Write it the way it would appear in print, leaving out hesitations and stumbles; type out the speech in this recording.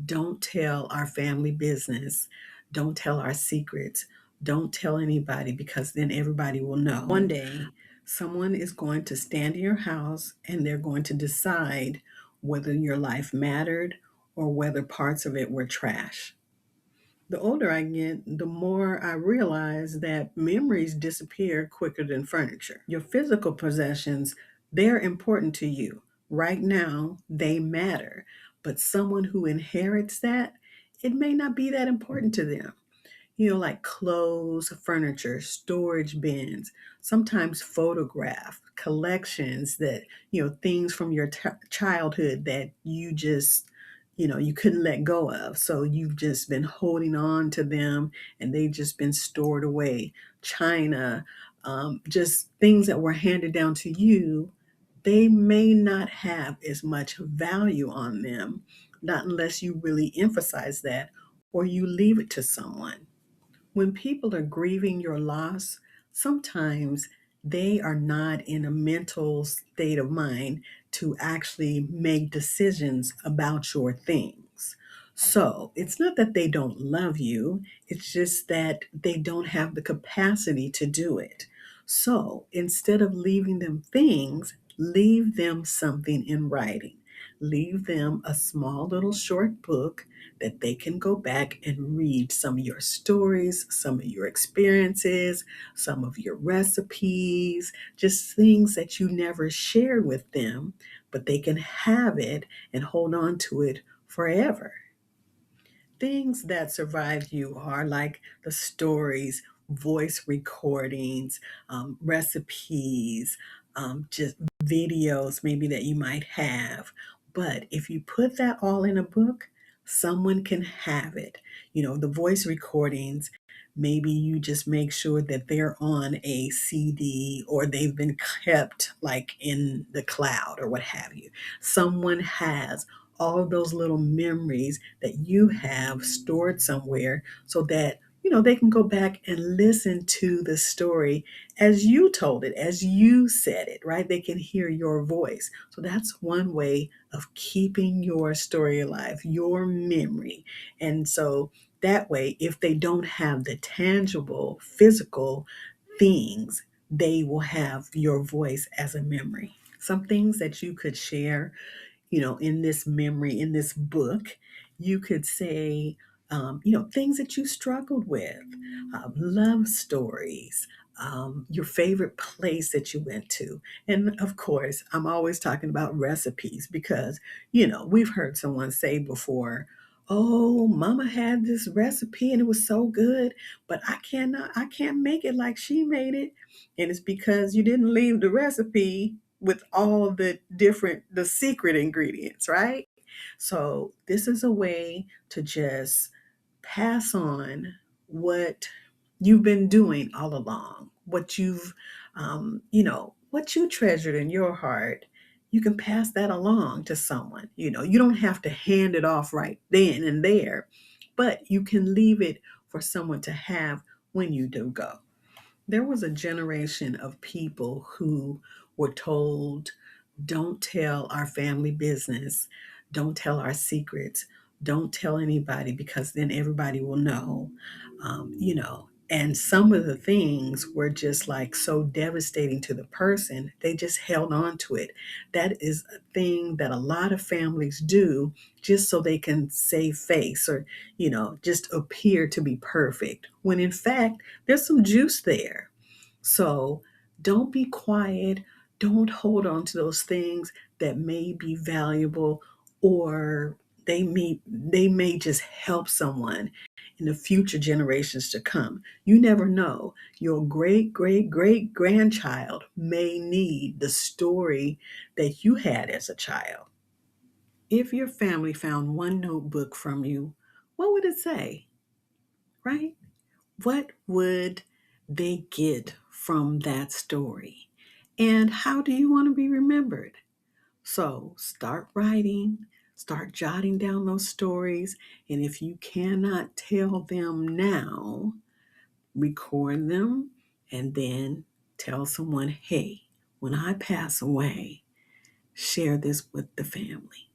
Don't tell our family business. Don't tell our secrets. Don't tell anybody because then everybody will know. One day, someone is going to stand in your house and they're going to decide whether your life mattered or whether parts of it were trash. The older I get, the more I realize that memories disappear quicker than furniture. Your physical possessions, they're important to you. Right now, they matter. But someone who inherits that, it may not be that important to them. Like clothes, furniture, storage bins, sometimes photograph collections that, things from your childhood that you just, you couldn't let go of. So you've just been holding on to them and they've just been stored away. China, just things that were handed down to you, they may not have as much value on them, not unless you really emphasize that or you leave it to someone. When people are grieving your loss, sometimes they are not in a mental state of mind to actually make decisions about your things. So it's not that they don't love you, it's just that they don't have the capacity to do it. So instead of leaving them things, leave them something in writing. Leave them a small little short book that they can go back and read some of your stories, some of your experiences, some of your recipes, just things that you never shared with them, but they can have it and hold on to it forever. Things that survive you are like the stories, voice recordings, recipes, just videos maybe that you might have. But if you put that all in a book, someone can have it. The voice recordings, maybe you just make sure that they're on a CD or they've been kept like in the cloud or what have you. Someone has all of those little memories that you have stored somewhere so that they can go back and listen to the story as you told it, as you said it, right? They can hear your voice. So that's one way of keeping your story alive, your memory. And so that way, if they don't have the tangible physical things, they will have your voice as a memory. Some things that you could share, in this memory, in this book, you could say, things that you struggled with, love stories, your favorite place that you went to. And of course, I'm always talking about recipes because, we've heard someone say before, oh, mama had this recipe and it was so good, but I can't make it like she made it. And it's because you didn't leave the recipe with all the secret ingredients, right? So this is a way to just pass on what you've been doing all along, what you treasured in your heart. You can pass that along to someone. You don't have to hand it off right then and there, but you can leave it for someone to have when you do go. There was a generation of people who were told, don't tell our family business, don't tell our secrets, don't tell anybody because then everybody will know. And some of the things were just like so devastating to the person, they just held on to it. That is a thing that a lot of families do just so they can save face or, just appear to be perfect, when in fact, there's some juice there. So don't be quiet. Don't hold on to those things that may be valuable or they may just help someone in the future generations to come. You never know. Your great great great grandchild may need the story that you had as a child. If your family found one notebook from you, what would it say? Right? What would they get from that story? And how do you want to be remembered? So start writing, start jotting down those stories. And if you cannot tell them now, record them and then tell someone, hey, when I pass away, share this with the family.